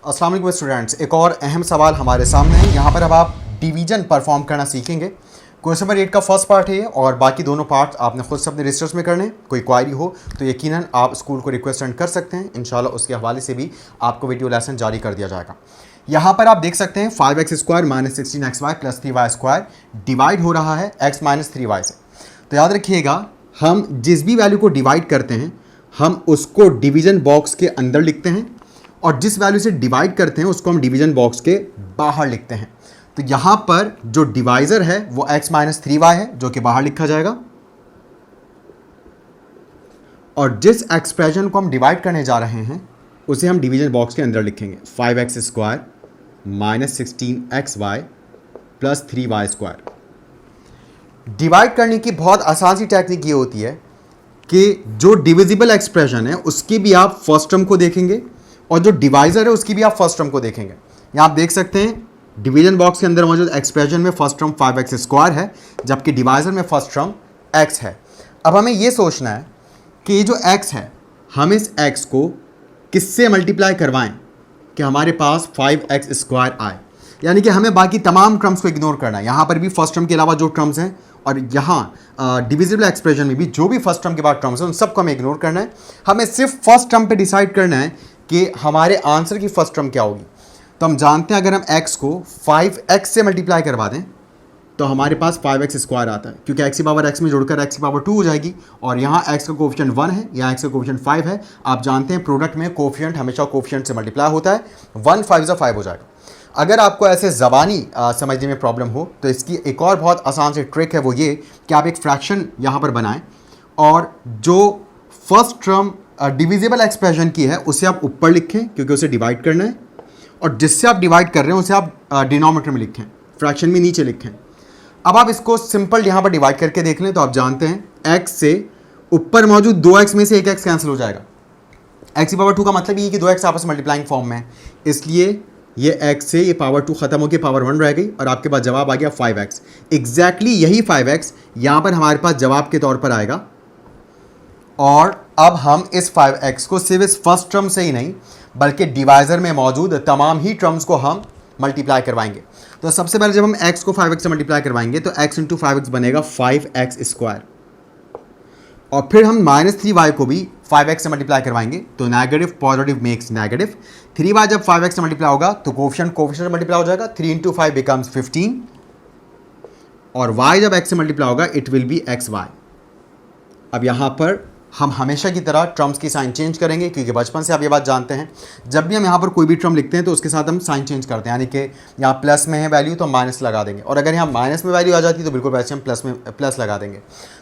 अस्सलाम वालेकुम स्टूडेंट्स, एक और अहम सवाल हमारे सामने है। यहाँ पर अब आप डिवीजन परफॉर्म करना सीखेंगे। क्वेश्चन नंबर 8 का फर्स्ट पार्ट है ये, और बाकी दोनों पार्ट आपने खुद से अपने रजिस्टर्स में करने। कोई क्वारी हो तो यकीनन आप स्कूल को रिक्वेस्ट सेंड कर सकते हैं, इंशाल्लाह उसके हवाले से भी आपको वीडियो लेसन जारी कर दिया जाएगा। यहाँ पर आप देख सकते हैं 5x² - 16xy + 3y² डिवाइड हो रहा है x - 3y से। तो याद रखिएगा, हम जिस भी वैल्यू को डिवाइड करते हैं हम उसको डिवीजन बॉक्स के अंदर लिखते हैं, और जिस वैल्यू से डिवाइड करते हैं उसको हम डिवीजन बॉक्स के बाहर लिखते हैं। तो यहाँ पर जो डिवाइजर है वो x - 3y है, जो कि बाहर लिखा जाएगा, और जिस एक्सप्रेशन को हम डिवाइड करने जा रहे हैं उसे हम डिवीजन बॉक्स के अंदर लिखेंगे। 5x² - 16xy + 3y²। डिवाइड करने की बहुत आसान सी टेक्निक ये होती है कि जो डिविजिबल एक्सप्रेशन है उसकी भी आप फर्स्ट टर्म को देखेंगे, और जो डिवाइजर है उसकी भी आप फर्स्ट टर्म को देखेंगे। यहाँ आप देख सकते हैं डिवीजन बॉक्स के अंदर मौजूद एक्सप्रेशन में फर्स्ट टर्म 5x² है, जबकि डिवाइजर में फर्स्ट टर्म x है। अब हमें ये सोचना है कि ये जो x है हम इस x को किससे मल्टीप्लाई करवाएं कि हमारे पास 5x² आए, यानी कि हमें बाकी तमाम टर्म्स को इग्नोर करना है। यहाँ पर भी फर्स्ट टर्म के अलावा जो टर्म्स हैं, और यहाँ डिविजिबल एक्सप्रेशन में भी जो भी फर्स्ट टर्म के बाद टर्म्स हैं उन सबको हमें इग्नोर करना है। हमें सिर्फ फर्स्ट टर्म पे डिसाइड करना है कि हमारे आंसर की फर्स्ट टर्म क्या होगी। तो हम जानते हैं अगर हम x को 5x से मल्टीप्लाई करवा दें तो हमारे पास 5x² आता है, क्योंकि x की पावर x में जुड़कर x की पावर 2 हो जाएगी, और यहाँ x का कोफिशिएंट 1 है, यहाँ x का कोफिशिएंट 5 है। आप जानते हैं प्रोडक्ट में कोफिशिएंट हमेशा कोफिशिएंट से मल्टीप्लाई होता है। 1 5 5 हो जाएगा। अगर आपको ऐसे ज़बानी समझने में प्रॉब्लम हो तो इसकी एक और बहुत आसान सी ट्रिक है, वो ये कि आप एक फ्रैक्शन यहाँ पर बनाएं, और जो फर्स्ट टर्म डिविजिबल एक्सप्रेशन की है उसे आप ऊपर लिखें क्योंकि उसे डिवाइड करना है, और जिससे आप डिवाइड कर रहे हैं उसे आप डिनोमिनेटर में लिखें, फ्रैक्शन में नीचे लिखें। अब आप इसको सिंपल यहाँ पर डिवाइड करके देख लें तो आप जानते हैं x से ऊपर मौजूद 2x में से 1x कैंसिल हो जाएगा। x की पावर 2 का मतलब ये है कि 2x आपस में मल्टीप्लाइंग फॉर्म में है, इसलिए ये x से ये पावर 2 ख़त्म होकर पावर 1 रह गई, और आपके पास जवाब आ गया 5x। एग्जैक्टली यही 5x यहाँ पर हमारे पास जवाब के तौर पर आएगा। और अब हम इस 5x को सिर्फ इस फर्स्ट टर्म से ही नहीं बल्कि डिवाइजर में मौजूद तमाम ही टर्म्स को हम मल्टीप्लाई करवाएंगे। तो सबसे पहले जब हम x को 5x से मल्टीप्लाई करवाएंगे तो x × 5x बनेगा 5x², और फिर हम -3y को भी 5x से मल्टीप्लाई करवाएंगे तो negative positive makes negative. 3y जब 5x से मल्टीप्लाई होगा तो कोफिशिएंट मल्टीप्लाई हो जाएगा, 3 × 5 बिकम्स 15, और y जब x से मल्टीप्लाई होगा इट विल बी xy। अब यहाँ पर हम हमेशा की तरह टर्म्स की साइन चेंज करेंगे, क्योंकि बचपन से आप ये बात जानते हैं जब भी हम यहाँ पर कोई भी टर्म लिखते हैं तो उसके साथ हम साइन चेंज करते हैं, यानी कि यहाँ प्लस में है वैल्यू तो हम माइनस लगा देंगे, और अगर यहाँ माइनस में वैल्यू आ जाती है तो बिल्कुल वैसे हम प्लस लगा देंगे।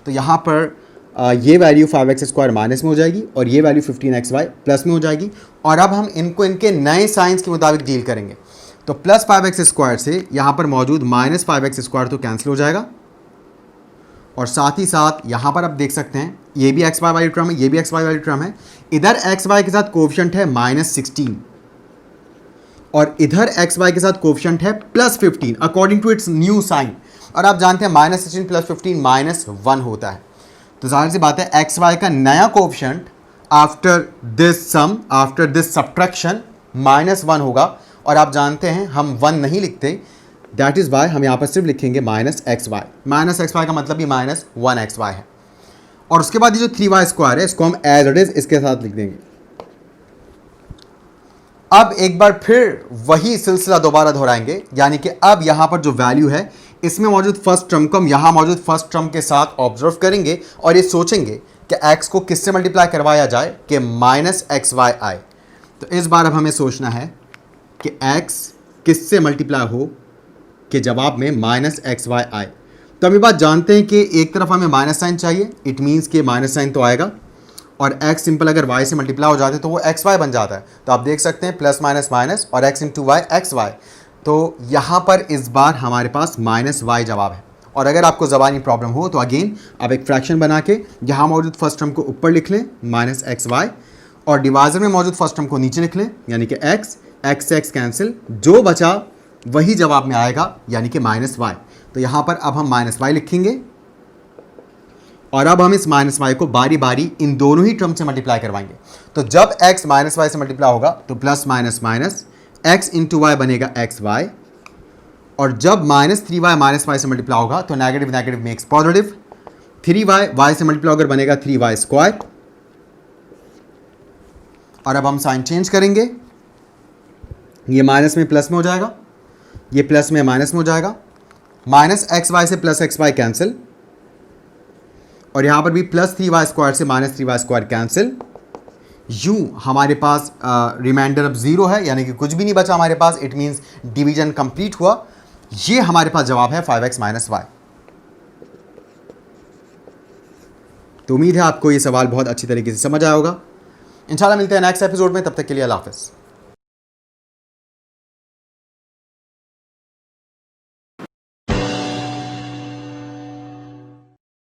तो यहाँ पर ये वैल्यू 5x² माइनस में हो जाएगी और ये वैल्यू 15xy प्लस में हो जाएगी। और अब हम इनको इनके नए साइंस के मुताबिक डील करेंगे। तो प्लस 5x² से यहाँ पर मौजूद -5x² तो कैंसिल हो जाएगा, और साथ ही साथ यहाँ पर आप देख सकते हैं ये भी xy वाली टर्म है, ये भी xy वाली टर्म है। इधर xy के साथ कोफिशिएंट है -16, और इधर xy के साथ कोफिशिएंट है +15 according to its new sign. और आप जानते हैं -16 + 15 -1 होता है। तो जाहिर सी बात है xy का नया कोफिशिएंट आफ्टर दिस सब्ट्रैक्शन -1 होगा, और आप जानते हैं हम 1 नहीं लिखते, दैट इज़ वाई हम यहाँ पर सिर्फ लिखेंगे -xy। -xy का मतलब भी -1xy है। और उसके बाद ये जो 3y² है इसको हम एज इट इज़ इसके साथ लिख देंगे। अब एक बार फिर वही सिलसिला दोबारा दोहराएंगे, यानी कि अब यहाँ पर जो वैल्यू है इसमें मौजूद फर्स्ट टर्म को हम यहाँ मौजूद फर्स्ट टर्म के साथ ऑब्जर्व करेंगे, और ये सोचेंगे कि x को किससे मल्टीप्लाई करवाया जाए कि -xy आए। तो इस बार अब हमें सोचना है कि x किससे मल्टीप्लाई हो कि जवाब में -xy आए। तो हम ये बात जानते हैं कि एक तरफ हमें माइनस साइन चाहिए, इट मीन्स कि माइनस साइन तो आएगा, और x सिंपल अगर y से मल्टीप्लाई हो जाते तो वो xy बन जाता है। तो आप देख सकते हैं प्लस माइनस माइनस और x × y xy। तो यहाँ पर इस बार हमारे पास -y जवाब है। और अगर आपको ज़बानी प्रॉब्लम हो तो अगेन आप एक फ्रैक्शन बना के यहाँ मौजूद फर्स्ट टर्म को ऊपर लिख लें -xy, और डिवाइजर में मौजूद फर्स्ट टर्म को नीचे लिख लें, यानी कि x से x कैंसिल, जो बचा वही जवाब में आएगा, यानी कि -y। तो यहाँ पर अब हम -y लिखेंगे, और अब हम इस -y को बारी बारी इन दोनों ही टर्म से मल्टीप्लाई करवाएंगे। तो जब x -y से मल्टीप्लाई होगा तो plus minus minus x into y बनेगा एक्स वाई, और जब -3y माइनस वाई से मल्टीप्लाई होगा तो negative negative makes positive, 3y y से मल्टीप्लाई होकर बनेगा 3y स्क्वायर। और अब हम साइन चेंज करेंगे, ये माइनस में प्लस में हो जाएगा, ये प्लस में माइनस में हो जाएगा, माइनस एक्स वाई से प्लस एक्स वाई कैंसिल, और यहां पर भी +3y स्क्वायर से -3y स्क्वायर कैंसिल। यूं हमारे पास रिमाइंडर अब 0 है, यानी कि कुछ भी नहीं बचा हमारे पास। इट मीन्स डिवीजन कंप्लीट हुआ। ये हमारे पास जवाब है 5x माइनस वाई। तो उम्मीद है आपको ये सवाल बहुत अच्छी तरीके से समझ आया होगा। इंशाल्लाह मिलते हैं नेक्स्ट एपिसोड में, तब तक के लिए अल्लाह हाफ़िज़।